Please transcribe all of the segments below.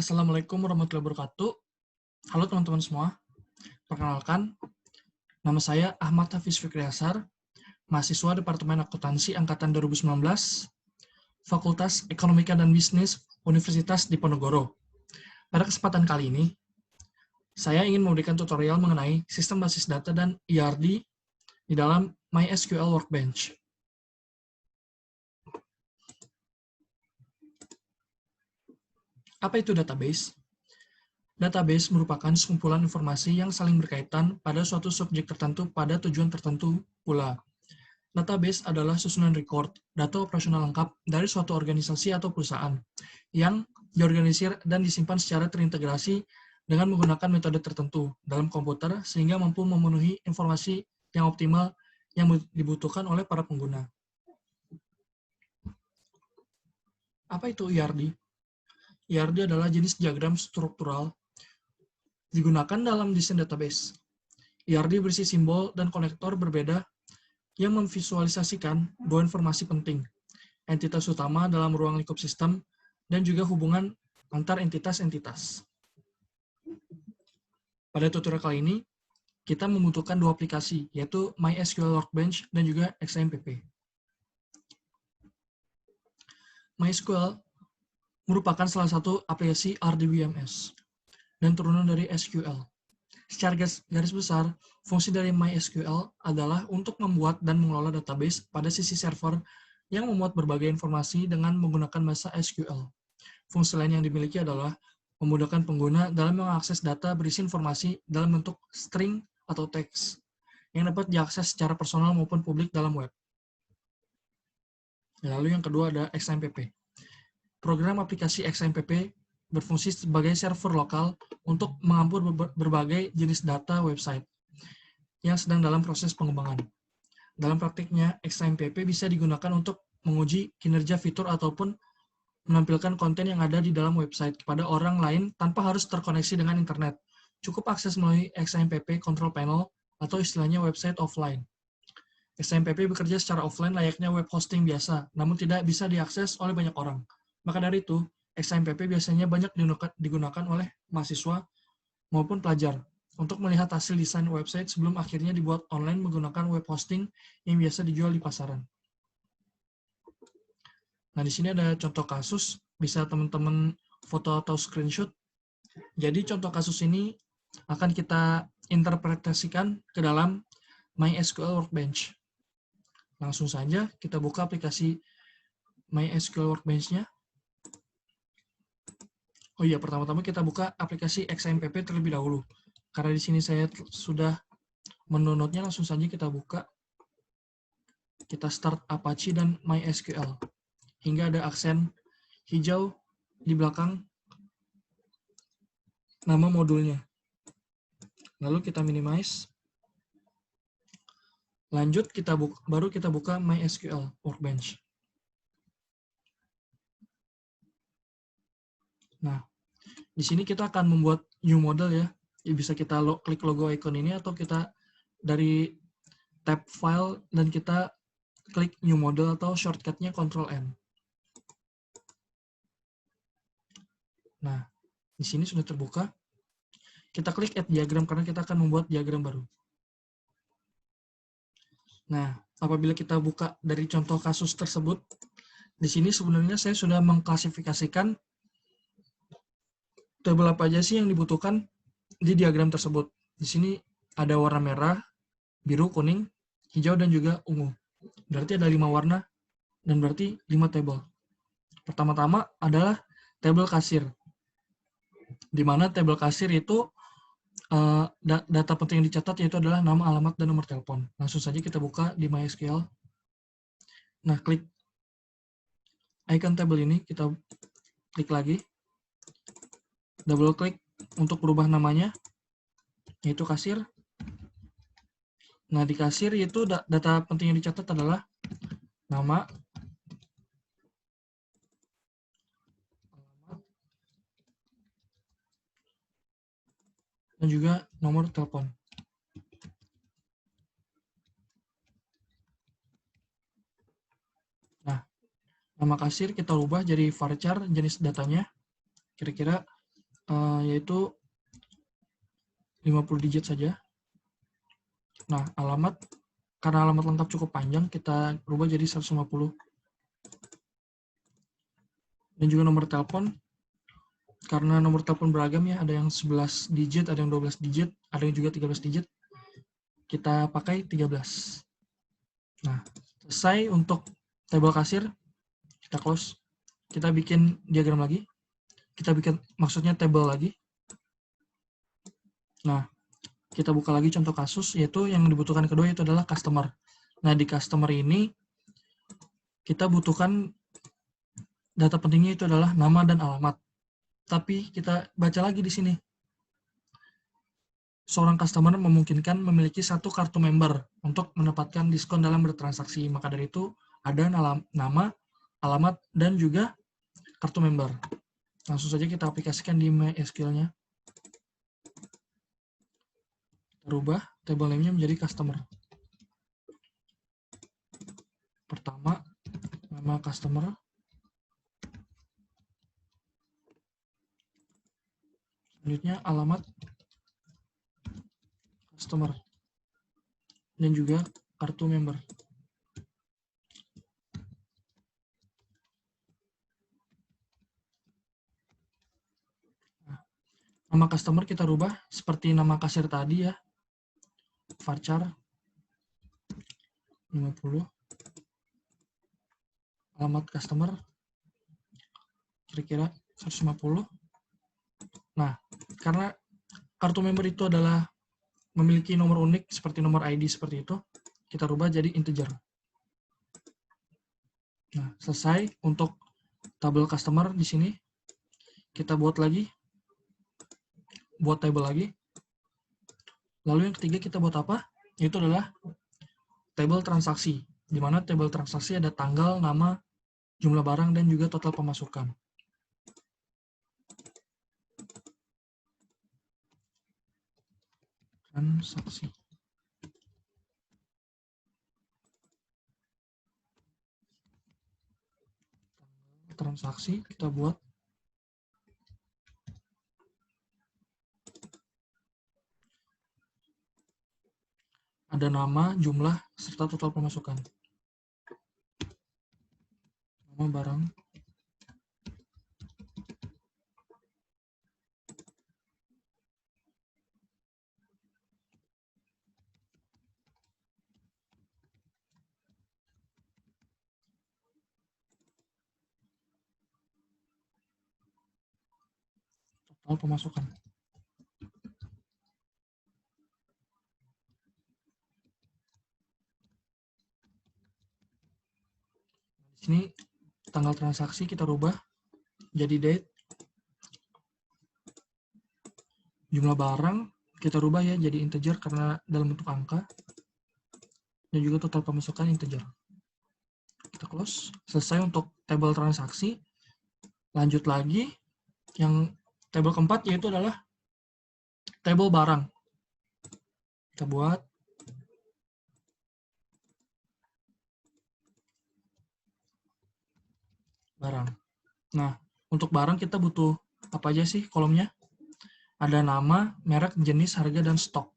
Assalamualaikum warahmatullahi wabarakatuh. Halo teman-teman semua. Perkenalkan, nama saya Ahmad Hafiz Fikri Hasar, mahasiswa Departemen Akuntansi Angkatan 2019, Fakultas Ekonomika dan Bisnis Universitas Diponegoro. Pada kesempatan kali ini, saya ingin memberikan tutorial mengenai sistem basis data dan ERD di dalam MySQL Workbench. Apa itu database? Database merupakan sekumpulan informasi yang saling berkaitan pada suatu subjek tertentu pada tujuan tertentu pula. Database adalah susunan record, data operasional lengkap dari suatu organisasi atau perusahaan yang diorganisir dan disimpan secara terintegrasi dengan menggunakan metode tertentu dalam komputer sehingga mampu memenuhi informasi yang optimal yang dibutuhkan oleh para pengguna. Apa itu ERD? ERD adalah jenis diagram struktural digunakan dalam desain database. ERD berisi simbol dan konektor berbeda yang memvisualisasikan dua informasi penting, entitas utama dalam ruang lingkup sistem, dan juga hubungan antar entitas-entitas. Pada tutorial kali ini, kita membutuhkan dua aplikasi, yaitu MySQL Workbench dan juga XAMPP. MySQL merupakan salah satu aplikasi RDBMS dan turunan dari SQL. Secara garis besar, fungsi dari MySQL adalah untuk membuat dan mengelola database pada sisi server yang memuat berbagai informasi dengan menggunakan bahasa SQL. Fungsi lain yang dimiliki adalah memudahkan pengguna dalam mengakses data berisi informasi dalam bentuk string atau teks yang dapat diakses secara personal maupun publik dalam web. Lalu yang kedua ada XAMPP. Program aplikasi XAMPP berfungsi sebagai server lokal untuk mengampur berbagai jenis data website yang sedang dalam proses pengembangan. Dalam praktiknya, XAMPP bisa digunakan untuk menguji kinerja fitur ataupun menampilkan konten yang ada di dalam website kepada orang lain tanpa harus terkoneksi dengan internet. Cukup akses melalui XAMPP Control Panel atau istilahnya website offline. XAMPP bekerja secara offline layaknya web hosting biasa, namun tidak bisa diakses oleh banyak orang. Maka dari itu, XAMPP biasanya banyak digunakan oleh mahasiswa maupun pelajar untuk melihat hasil desain website sebelum akhirnya dibuat online menggunakan web hosting yang biasa dijual di pasaran. Nah, di sini ada contoh kasus, bisa teman-teman foto atau screenshot. Jadi contoh kasus ini akan kita interpretasikan ke dalam MySQL Workbench. Langsung saja kita buka aplikasi MySQL Workbench-nya. Oh iya, pertama-tama kita buka aplikasi XAMPP terlebih dahulu. Karena di sini saya sudah mendownloadnya, langsung saja kita buka. Kita start Apache dan MySQL. Hingga ada aksen hijau di belakang nama modulnya. Lalu kita minimize. Lanjut, baru kita buka MySQL Workbench. Nah, di sini kita akan membuat new model ya. Bisa kita klik logo icon ini atau kita dari tab file dan kita klik new model atau shortcutnya Ctrl N. Nah, di sini sudah terbuka. Kita klik add diagram karena kita akan membuat diagram baru. Nah, apabila kita buka dari contoh kasus tersebut, di sini sebenarnya saya sudah mengklasifikasikan tabel apa aja sih yang dibutuhkan di diagram tersebut. Di sini ada warna merah, biru, kuning, hijau, dan juga ungu. Berarti ada 5 warna dan berarti 5 tabel. Pertama-tama adalah tabel kasir. Di mana tabel kasir itu data penting yang dicatat yaitu adalah nama, alamat, dan nomor telepon. Langsung saja kita buka di MySQL. Nah, klik icon tabel ini, kita klik lagi. Double klik untuk berubah namanya, yaitu kasir. Nah, di kasir itu data penting yang dicatat adalah nama, dan juga nomor telepon. Nah, nama kasir kita ubah jadi varchar jenis datanya. Kira-kira yaitu 50 digit saja. Nah, alamat, karena alamat lengkap cukup panjang, kita rubah jadi 150. Dan juga nomor telepon, karena nomor telepon beragam ya, ada yang 11 digit, ada yang 12 digit, ada yang juga 13 digit, kita pakai 13. Nah, selesai untuk tabel kasir, kita close. Kita bikin diagram lagi. Kita bikin, maksudnya tabel lagi. Nah, kita buka lagi contoh kasus, yaitu yang dibutuhkan kedua itu adalah customer. Nah, di customer ini, kita butuhkan data pentingnya itu adalah nama dan alamat. Tapi kita baca lagi di sini. Seorang customer memungkinkan memiliki satu kartu member untuk mendapatkan diskon dalam bertransaksi. Maka dari itu, ada nama, alamat, dan juga kartu member. Langsung saja kita aplikasikan di MySQL-nya. Rubah table name-nya menjadi customer. Pertama, nama customer. Selanjutnya, alamat customer. Dan juga kartu member. Nah, nama customer kita rubah seperti nama kasir tadi ya. Varchar 50. Alamat customer kira-kira 150. Nah, karena kartu member itu adalah memiliki nomor unik seperti nomor ID seperti itu, kita rubah jadi integer. Nah, selesai untuk tabel customer di sini. Kita buat lagi, buat table lagi. Lalu yang ketiga kita buat apa? Itu adalah table transaksi, di mana table transaksi ada tanggal, nama, jumlah barang, dan juga total pemasukan. Transaksi. Transaksi kita buat ada nama, jumlah, serta total pemasukan. Nama barang. Total pemasukan. Di sini tanggal transaksi kita rubah jadi date. Jumlah barang kita rubah ya jadi integer karena dalam bentuk angka. Dan juga total pemasukan integer. Kita close. Selesai untuk table transaksi. Lanjut lagi. Yang table keempat yaitu adalah table barang. Kita buat barang. Nah, untuk barang kita butuh apa aja sih kolomnya? Ada nama, merek, jenis, harga, dan stok.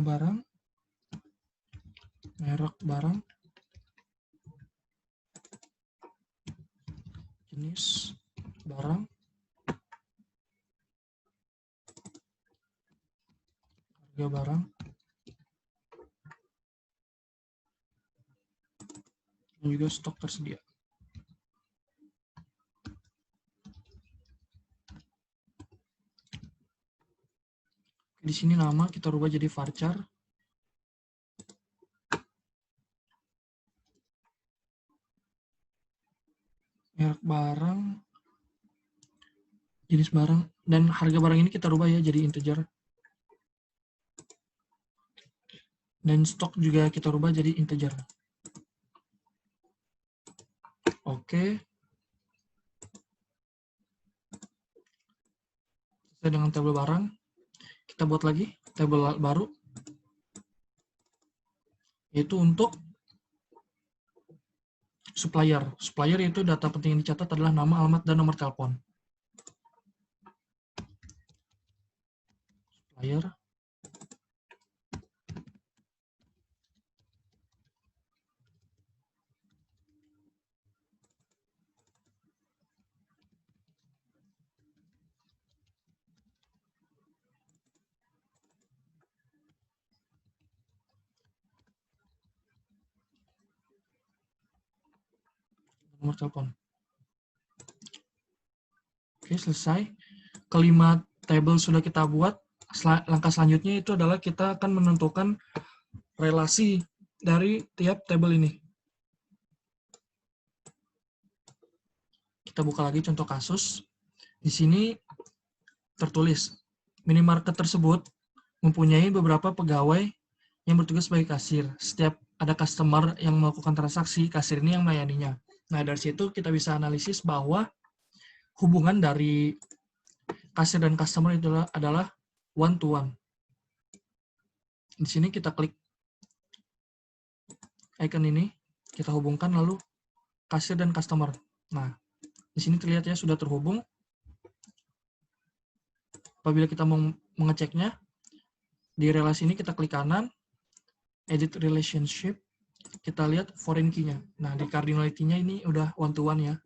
Barang, merek barang, jenis barang, harga barang, dan juga stok tersedia. Di sini nama kita rubah jadi varchar. Merek barang, jenis barang, dan harga barang ini kita rubah ya jadi integer. Dan stok juga kita rubah jadi integer. Oke. Sesuai dengan tabel barang, kita buat lagi tabel baru, yaitu untuk supplier. Supplier itu data penting yang dicatat adalah nama, alamat, dan nomor telepon. Supplier. Nomor telepon. Oke, selesai. Kelima tabel sudah kita buat. Langkah selanjutnya itu adalah kita akan menentukan relasi dari tiap tabel ini. Kita buka lagi contoh kasus. Di sini tertulis, minimarket tersebut mempunyai beberapa pegawai yang bertugas sebagai kasir. Setiap ada customer yang melakukan transaksi, kasir ini yang melayaninya. Nah, dari situ kita bisa analisis bahwa hubungan dari kasir dan customer itu adalah one to one. Di sini kita klik icon ini, kita hubungkan lalu kasir dan customer. Nah, di sini terlihat ya sudah terhubung. Apabila kita mau mengeceknya, di relasi ini kita klik kanan, edit relationship, kita lihat foreign key-nya. Nah, di cardinality-nya ini udah one to one ya.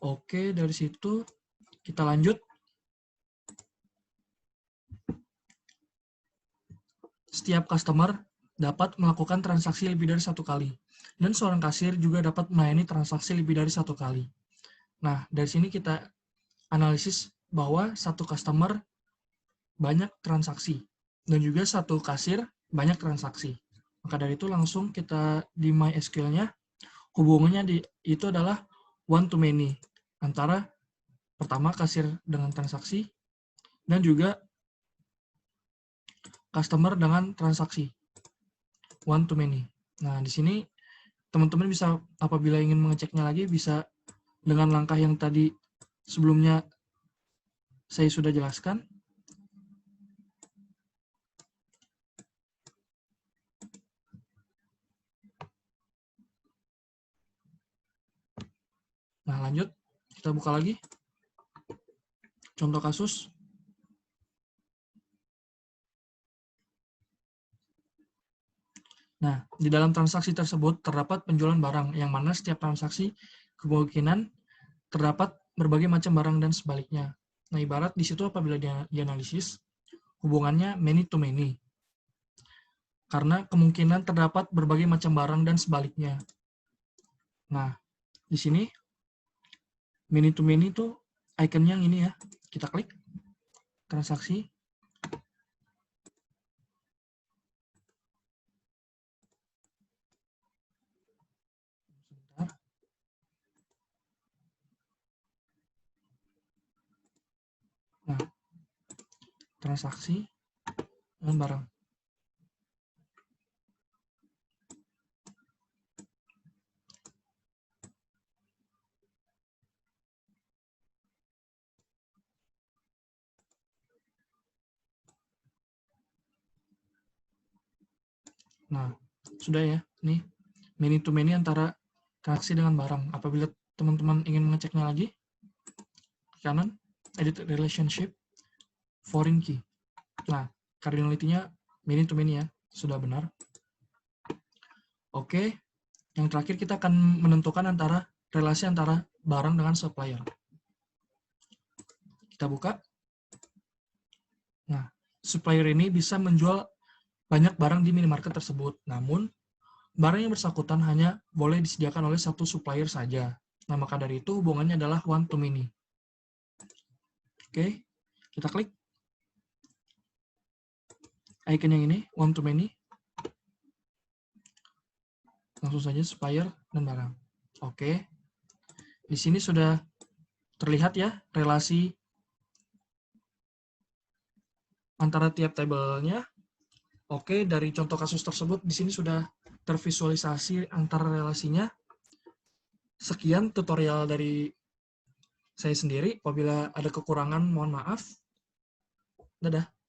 Oke, dari situ kita lanjut. Setiap customer dapat melakukan transaksi lebih dari satu kali. Dan seorang kasir juga dapat melayani transaksi lebih dari satu kali. Nah, dari sini kita analisis bahwa satu customer banyak transaksi. Dan juga satu kasir banyak transaksi. Maka dari itu langsung kita di MySQL-nya, hubungannya itu adalah one to many. Antara pertama kasir dengan transaksi, dan juga customer dengan transaksi. One to many. Nah, di sini teman-teman bisa, apabila ingin mengeceknya lagi, bisa dengan langkah yang tadi sebelumnya saya sudah jelaskan. Nah, lanjut. Kita buka lagi. Contoh kasus. Nah, di dalam transaksi tersebut terdapat penjualan barang, yang mana setiap transaksi kemungkinan terdapat berbagai macam barang dan sebaliknya. Nah, ibarat di situ apabila dianalisis, hubungannya many to many. Karena kemungkinan terdapat berbagai macam barang dan sebaliknya. Nah, di sini many to many itu ikonnya yang ini ya. Kita klik transaksi. Sebentar. Nah, transaksi dengan barang. Nah, sudah ya. Nih, many to many antara transaksi dengan barang. Apabila teman-teman ingin mengeceknya lagi, kanan, edit relationship, foreign key. Nah, cardinality-nya many to many ya. Sudah benar. Oke, yang terakhir kita akan menentukan relasi antara barang dengan supplier. Kita buka. Nah, supplier ini bisa menjual banyak barang di minimarket tersebut. Namun, barang yang bersangkutan hanya boleh disediakan oleh satu supplier saja. Nah, maka dari itu hubungannya adalah one to many. Oke, kita klik icon yang ini, one to many. Langsung saja supplier dan barang. Oke, di sini sudah terlihat ya relasi antara tiap tabelnya. Oke, dari contoh kasus tersebut di sini sudah tervisualisasi antara relasinya. Sekian tutorial dari saya sendiri. Apabila ada kekurangan, mohon maaf. Dadah.